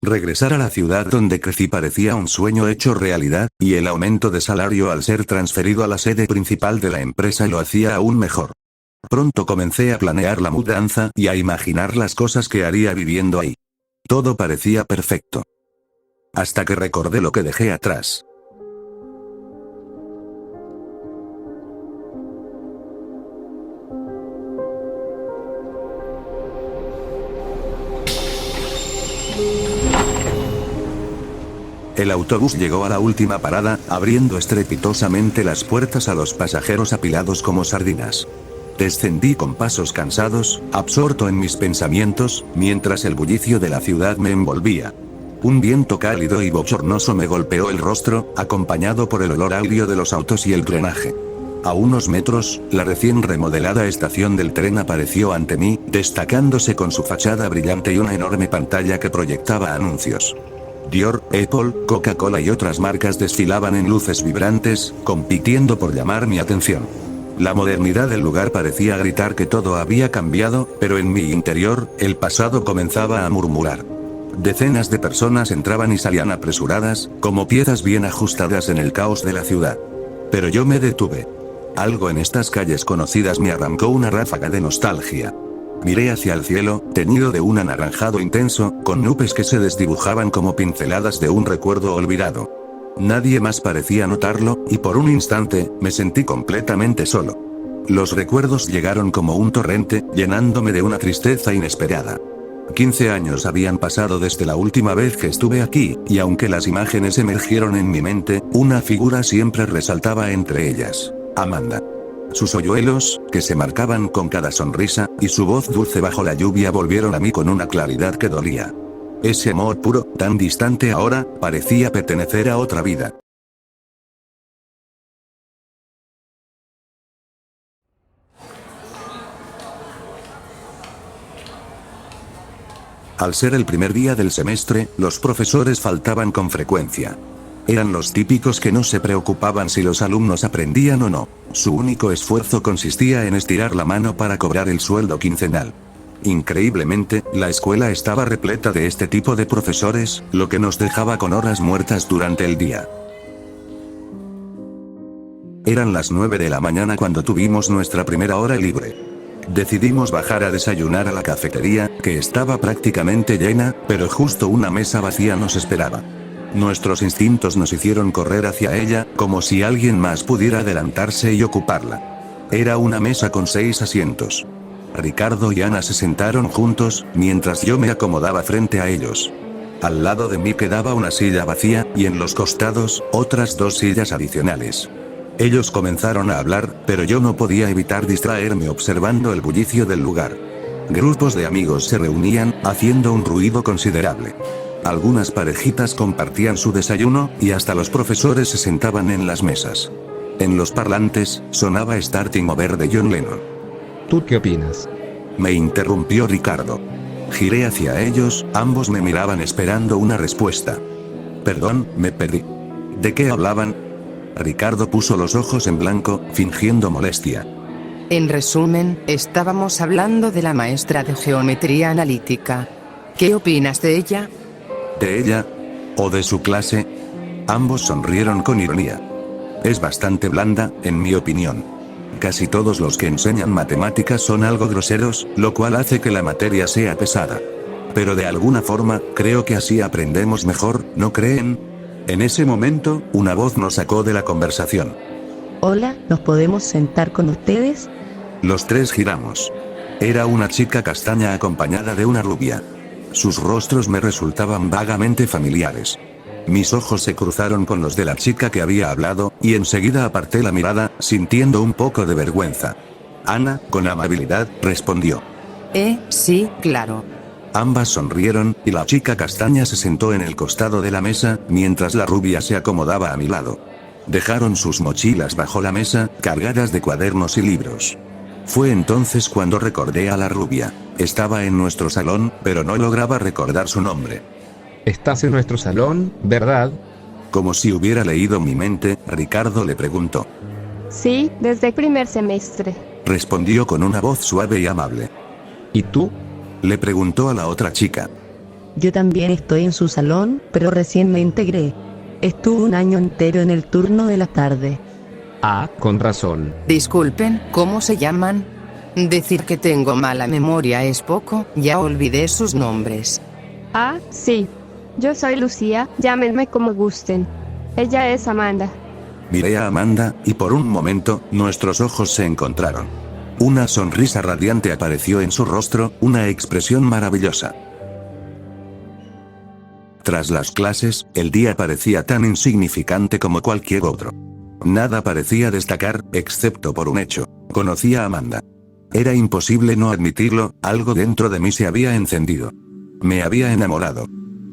Regresar a la ciudad donde crecí parecía un sueño hecho realidad, y el aumento de salario al ser transferido a la sede principal de la empresa lo hacía aún mejor. Pronto comencé a planear la mudanza y a imaginar las cosas que haría viviendo ahí. Todo parecía perfecto. Hasta que recordé lo que dejé atrás. El autobús llegó a la última parada, abriendo estrepitosamente las puertas a los pasajeros apilados como sardinas. Descendí con pasos cansados, absorto en mis pensamientos, mientras el bullicio de la ciudad me envolvía. Un viento cálido y bochornoso me golpeó el rostro, acompañado por el olor agrio de los autos y el drenaje. A unos metros, la recién remodelada estación del tren apareció ante mí, destacándose con su fachada brillante y una enorme pantalla que proyectaba anuncios. Dior, Apple, Coca-Cola y otras marcas desfilaban en luces vibrantes, compitiendo por llamar mi atención. La modernidad del lugar parecía gritar que todo había cambiado, pero en mi interior, el pasado comenzaba a murmurar. Decenas de personas entraban y salían apresuradas, como piezas bien ajustadas en el caos de la ciudad. Pero yo me detuve. Algo en estas calles conocidas me arrancó una ráfaga de nostalgia. Miré hacia el cielo, teñido de un anaranjado intenso, con nubes que se desdibujaban como pinceladas de un recuerdo olvidado. Nadie más parecía notarlo, y por un instante, me sentí completamente solo. Los recuerdos llegaron como un torrente, llenándome de una tristeza inesperada. 15 años habían pasado desde la última vez que estuve aquí, y aunque las imágenes emergieron en mi mente, una figura siempre resaltaba entre ellas: Amanda. Sus hoyuelos, que se marcaban con cada sonrisa, y su voz dulce bajo la lluvia volvieron a mí con una claridad que dolía. Ese amor puro, tan distante ahora, parecía pertenecer a otra vida. Al ser el primer día del semestre, los profesores faltaban con frecuencia. Eran los típicos que no se preocupaban si los alumnos aprendían o no. Su único esfuerzo consistía en estirar la mano para cobrar el sueldo quincenal. Increíblemente, la escuela estaba repleta de este tipo de profesores, lo que nos dejaba con horas muertas durante el día. Eran las 9 de la mañana cuando tuvimos nuestra primera hora libre. Decidimos bajar a desayunar a la cafetería, que estaba prácticamente llena, pero justo una mesa vacía nos esperaba. Nuestros instintos nos hicieron correr hacia ella, como si alguien más pudiera adelantarse y ocuparla. Era una mesa con 6 asientos. Ricardo y Ana se sentaron juntos, mientras yo me acomodaba frente a ellos. Al lado de mí quedaba una silla vacía, y en los costados, otras 2 sillas adicionales. Ellos comenzaron a hablar, pero yo no podía evitar distraerme observando el bullicio del lugar. Grupos de amigos se reunían, haciendo un ruido considerable. Algunas parejitas compartían su desayuno, y hasta los profesores se sentaban en las mesas. En los parlantes, sonaba Starting Over de John Lennon. ¿Tú qué opinas? Me interrumpió Ricardo. Giré hacia ellos, ambos me miraban esperando una respuesta. Perdón, me perdí. ¿De qué hablaban? Ricardo puso los ojos en blanco, fingiendo molestia. En resumen, estábamos hablando de la maestra de geometría analítica. ¿Qué opinas de ella? ¿De ella? ¿O de su clase? Ambos sonrieron con ironía. Es bastante blanda, en mi opinión. Casi todos los que enseñan matemáticas son algo groseros, lo cual hace que la materia sea pesada. Pero de alguna forma, creo que así aprendemos mejor, ¿no creen? En ese momento, una voz nos sacó de la conversación. Hola, ¿nos podemos sentar con ustedes? Los 3 giramos. Era una chica castaña acompañada de una rubia. Sus rostros me resultaban vagamente familiares. Mis ojos se cruzaron con los de la chica que había hablado, y enseguida aparté la mirada, sintiendo un poco de vergüenza. Ana, con amabilidad, respondió. Sí, claro. Ambas sonrieron, y la chica castaña se sentó en el costado de la mesa, mientras la rubia se acomodaba a mi lado. Dejaron sus mochilas bajo la mesa, cargadas de cuadernos y libros. Fue entonces cuando recordé a la rubia. Estaba en nuestro salón, pero no lograba recordar su nombre. Estás en nuestro salón, ¿verdad? Como si hubiera leído mi mente, Ricardo le preguntó. Sí, desde el primer semestre. Respondió con una voz suave y amable. ¿Y tú? Le preguntó a la otra chica. Yo también estoy en su salón, pero recién me integré. Estuve un año entero en el turno de la tarde. Ah, con razón. Disculpen, ¿cómo se llaman? Decir que tengo mala memoria es poco, ya olvidé sus nombres. Ah, sí. Yo soy Lucía, llámenme como gusten. Ella es Amanda. Miré a Amanda, y por un momento, nuestros ojos se encontraron. Una sonrisa radiante apareció en su rostro, una expresión maravillosa. Tras las clases, el día parecía tan insignificante como cualquier otro. Nada parecía destacar, excepto por un hecho. Conocía a Amanda. Era imposible no admitirlo, algo dentro de mí se había encendido. Me había enamorado.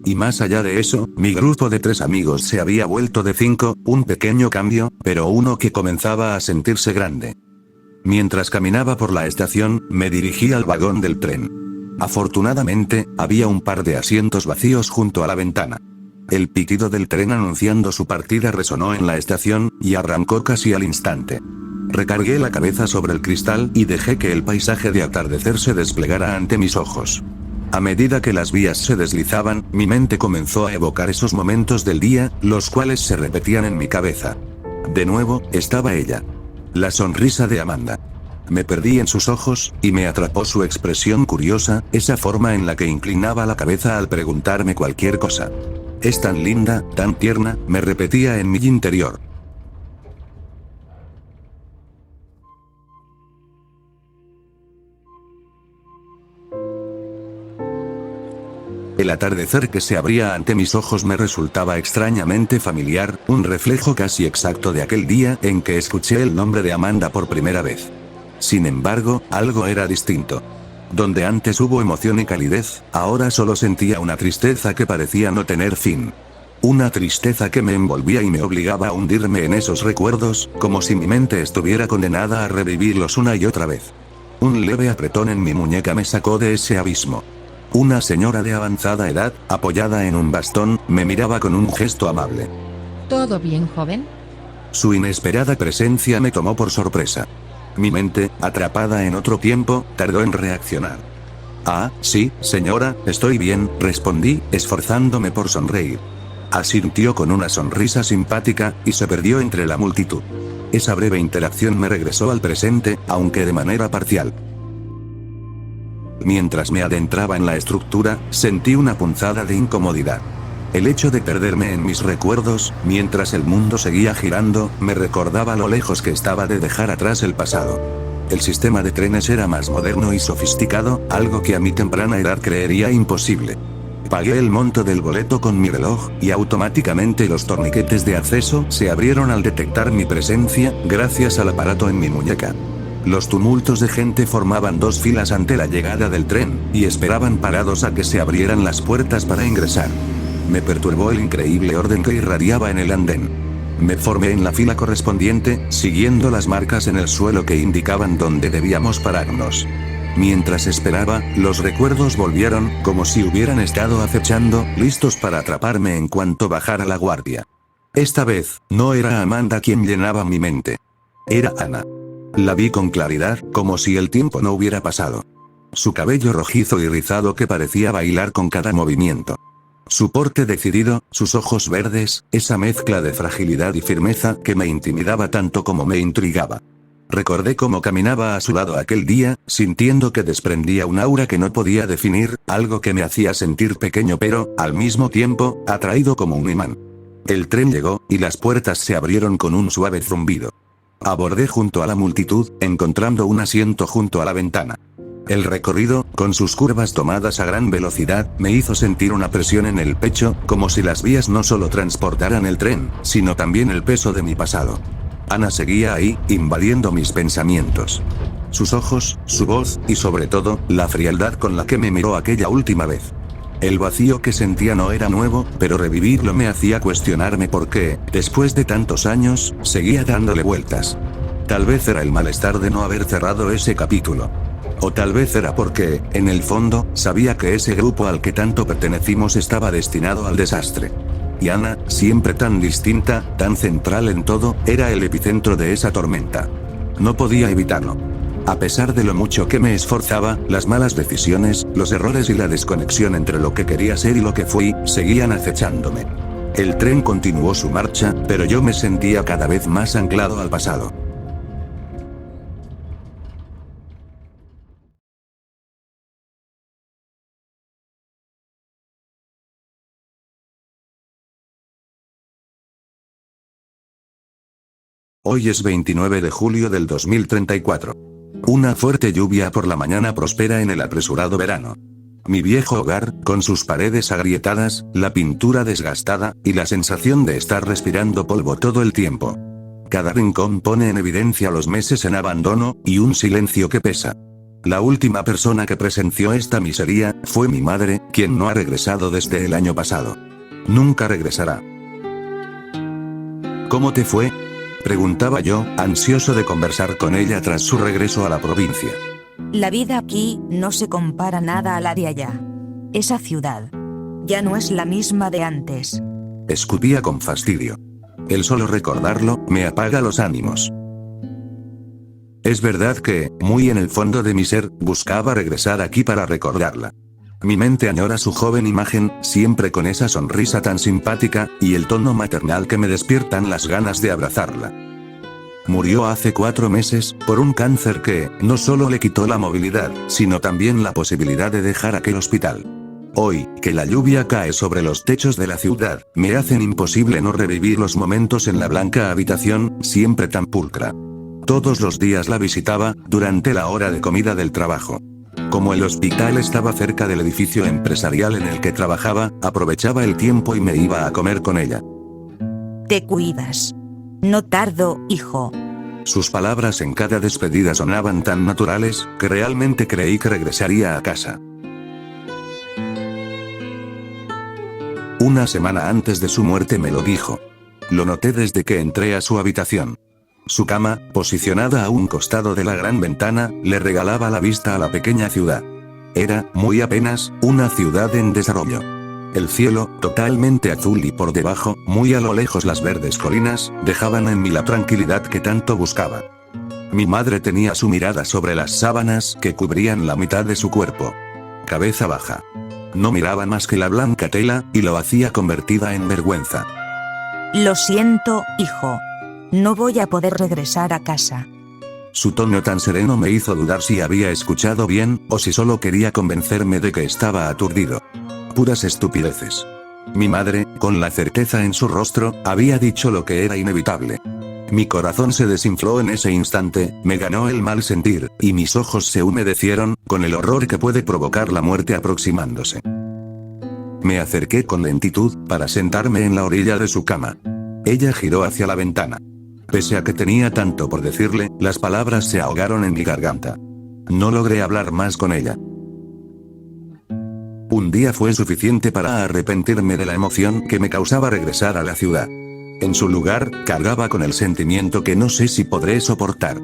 Y más allá de eso, mi grupo de 3 amigos se había vuelto de 5, un pequeño cambio, pero uno que comenzaba a sentirse grande. Mientras caminaba por la estación, me dirigí al vagón del tren. Afortunadamente, había un par de asientos vacíos junto a la ventana. El pitido del tren anunciando su partida resonó en la estación, y arrancó casi al instante. Recargué la cabeza sobre el cristal y dejé que el paisaje de atardecer se desplegara ante mis ojos. A medida que las vías se deslizaban, mi mente comenzó a evocar esos momentos del día, los cuales se repetían en mi cabeza. De nuevo, estaba ella. La sonrisa de Amanda. Me perdí en sus ojos, y me atrapó su expresión curiosa, esa forma en la que inclinaba la cabeza al preguntarme cualquier cosa. Es tan linda, tan tierna, me repetía en mi interior. El atardecer que se abría ante mis ojos me resultaba extrañamente familiar, un reflejo casi exacto de aquel día en que escuché el nombre de Amanda por primera vez. Sin embargo, algo era distinto. Donde antes hubo emoción y calidez, ahora solo sentía una tristeza que parecía no tener fin. Una tristeza que me envolvía y me obligaba a hundirme en esos recuerdos, como si mi mente estuviera condenada a revivirlos una y otra vez. Un leve apretón en mi muñeca me sacó de ese abismo. Una señora de avanzada edad, apoyada en un bastón, me miraba con un gesto amable. ¿Todo bien, joven? Su inesperada presencia me tomó por sorpresa. Mi mente, atrapada en otro tiempo, tardó en reaccionar. Ah, sí, señora, estoy bien, respondí, esforzándome por sonreír. Asintió con una sonrisa simpática, y se perdió entre la multitud. Esa breve interacción me regresó al presente, aunque de manera parcial. Mientras me adentraba en la estructura, sentí una punzada de incomodidad. El hecho de perderme en mis recuerdos, mientras el mundo seguía girando, me recordaba lo lejos que estaba de dejar atrás el pasado. El sistema de trenes era más moderno y sofisticado, algo que a mi temprana edad creería imposible. Pagué el monto del boleto con mi reloj, y automáticamente los torniquetes de acceso se abrieron al detectar mi presencia, gracias al aparato en mi muñeca. Los tumultos de gente formaban 2 filas ante la llegada del tren, y esperaban parados a que se abrieran las puertas para ingresar. Me perturbó el increíble orden que irradiaba en el andén. Me formé en la fila correspondiente, siguiendo las marcas en el suelo que indicaban dónde debíamos pararnos. Mientras esperaba, los recuerdos volvieron, como si hubieran estado acechando, listos para atraparme en cuanto bajara la guardia. Esta vez, no era Amanda quien llenaba mi mente. Era Ana. La vi con claridad, como si el tiempo no hubiera pasado. Su cabello rojizo y rizado que parecía bailar con cada movimiento. Su porte decidido, sus ojos verdes, esa mezcla de fragilidad y firmeza que me intimidaba tanto como me intrigaba. Recordé cómo caminaba a su lado aquel día, sintiendo que desprendía un aura que no podía definir, algo que me hacía sentir pequeño pero, al mismo tiempo, atraído como un imán. El tren llegó, y las puertas se abrieron con un suave zumbido. Abordé junto a la multitud, encontrando un asiento junto a la ventana. El recorrido, con sus curvas tomadas a gran velocidad, me hizo sentir una presión en el pecho, como si las vías no solo transportaran el tren, sino también el peso de mi pasado. Ana seguía ahí, invadiendo mis pensamientos. Sus ojos, su voz, y sobre todo, la frialdad con la que me miró aquella última vez. El vacío que sentía no era nuevo, pero revivirlo me hacía cuestionarme por qué, después de tantos años, seguía dándole vueltas. Tal vez era el malestar de no haber cerrado ese capítulo. O tal vez era porque, en el fondo, sabía que ese grupo al que tanto pertenecimos estaba destinado al desastre. Y Ana, siempre tan distinta, tan central en todo, era el epicentro de esa tormenta. No podía evitarlo. A pesar de lo mucho que me esforzaba, las malas decisiones, los errores y la desconexión entre lo que quería ser y lo que fui, seguían acechándome. El tren continuó su marcha, pero yo me sentía cada vez más anclado al pasado. Hoy es 29 de julio del 2034. Una fuerte lluvia por la mañana prospera en el apresurado verano. Mi viejo hogar, con sus paredes agrietadas, la pintura desgastada, y la sensación de estar respirando polvo todo el tiempo. Cada rincón pone en evidencia los meses en abandono, y un silencio que pesa. La última persona que presenció esta miseria, fue mi madre, quien no ha regresado desde el año pasado. Nunca regresará. ¿Cómo te fue?, preguntaba yo, ansioso de conversar con ella tras su regreso a la provincia. La vida aquí no se compara nada a la de allá. Esa ciudad ya no es la misma de antes. Escupía con fastidio. El solo recordarlo, me apaga los ánimos. Es verdad que, muy en el fondo de mi ser, buscaba regresar aquí para recordarla. Mi mente añora su joven imagen, siempre con esa sonrisa tan simpática, y el tono maternal que me despiertan las ganas de abrazarla. Murió hace 4 meses, por un cáncer que, no solo le quitó la movilidad, sino también la posibilidad de dejar aquel hospital. Hoy, que la lluvia cae sobre los techos de la ciudad, me hacen imposible no revivir los momentos en la blanca habitación, siempre tan pulcra. Todos los días la visitaba, durante la hora de comida del trabajo. Como el hospital estaba cerca del edificio empresarial en el que trabajaba, aprovechaba el tiempo y me iba a comer con ella. Te cuidas. No tardo, hijo. Sus palabras en cada despedida sonaban tan naturales, que realmente creí que regresaría a casa. Una semana antes de su muerte me lo dijo. Lo noté desde que entré a su habitación. Su cama, posicionada a un costado de la gran ventana, le regalaba la vista a la pequeña ciudad. Era, muy apenas, una ciudad en desarrollo. El cielo, totalmente azul y por debajo, muy a lo lejos las verdes colinas, dejaban en mí la tranquilidad que tanto buscaba. Mi madre tenía su mirada sobre las sábanas que cubrían la mitad de su cuerpo. Cabeza baja. No miraba más que la blanca tela, y lo hacía convertida en vergüenza. Lo siento, hijo. No voy a poder regresar a casa. Su tono tan sereno me hizo dudar si había escuchado bien, o si solo quería convencerme de que estaba aturdido. Puras estupideces. Mi madre, con la certeza en su rostro, había dicho lo que era inevitable. Mi corazón se desinfló en ese instante, me ganó el mal sentir, y mis ojos se humedecieron, con el horror que puede provocar la muerte aproximándose. Me acerqué con lentitud, para sentarme en la orilla de su cama. Ella giró hacia la ventana. Pese a que tenía tanto por decirle, las palabras se ahogaron en mi garganta. No logré hablar más con ella. Un día fue suficiente para arrepentirme de la emoción que me causaba regresar a la ciudad. En su lugar, cargaba con el sentimiento que no sé si podré soportar.